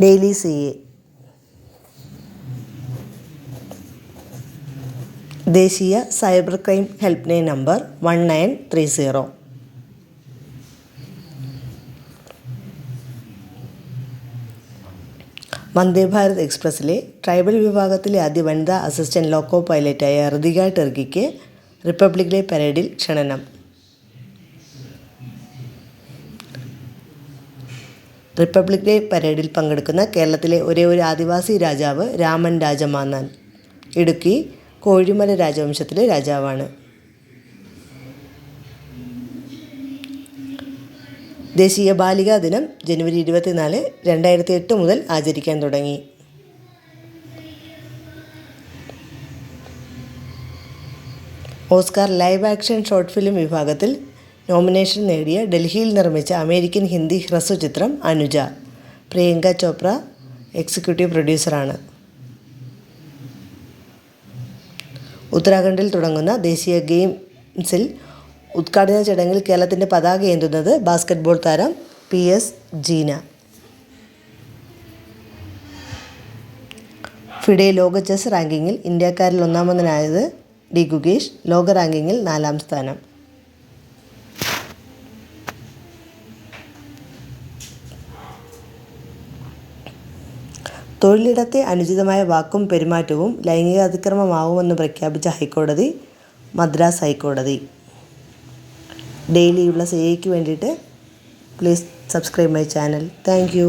Daily CA, ദേശീയ cyber crime help line number 1930. Vande Bharat എക്സ്പ്രസ്സിലെ tribal വിഭാഗത്തിലെ ആദ്യ വനിതാ അസിസ്റ്റന്റ് ലോക്കോ പൈലറ്റായ ഋതിക ടെർഗിക്ക് റിപ്പബ്ലിക് ഡേ പരേഡിൽ ക്ഷണനം. റിപ്പബ്ലിക് ഡേ പരേഡിൽ പങ്കെടുക്കുന്ന കേരളത്തിലെ ഒരേ ഒരു ആദിവാസി രാജാവ് രാമൻ രാജമാന്നാൻ. ഇടുക്കി കോഴിമല രാജവംശത്തിലെ രാജാവാണ്. ദേശീയ ബാലികാ ദിനം ജനുവരി 24, 2008 മുതൽ ആചരിക്കാൻ തുടങ്ങി. Oscar live action short film വിഭാഗത്തിൽ നോമിനേഷൻ നേടിയ ഡൽഹിയിൽ നിർമ്മിച്ച അമേരിക്കൻ ഹിന്ദി ഹ്രസ്വചിത്രം അനുജ. പ്രിയങ്ക ചോപ്ര എക്സിക്യൂട്ടീവ് പ്രൊഡ്യൂസറാണ്. ഉത്തരാഖണ്ഡിൽ തുടങ്ങുന്ന ദേശീയ ഗെയിംസിൽ ഉദ്ഘാടന ചടങ്ങിൽ കേരളത്തിൻ്റെ പതാക ഏന്തുന്നത് ബാസ്കറ്റ്ബോൾ താരം PS ജീന. ഫിഡെ ലോക ചെസ് റാങ്കിങ്ങിൽ ഇന്ത്യക്കാരിൽ ഒന്നാമനായത് D. ഗുഗേഷ്. ലോക റാങ്കിങ്ങിൽ 4-ാം സ്ഥാനം. തൊഴിലിടത്തെ അനുചിതമായ വാക്കും പെരുമാറ്റവും ലൈംഗിക അതിക്രമമാവുമെന്ന് പ്രഖ്യാപിച്ച ഹൈക്കോടതി മദ്രാസ് ഹൈക്കോടതി. ഡെയിലിയുള്ള CAക്ക് വേണ്ടിയിട്ട് please subscribe my channel. Thank you.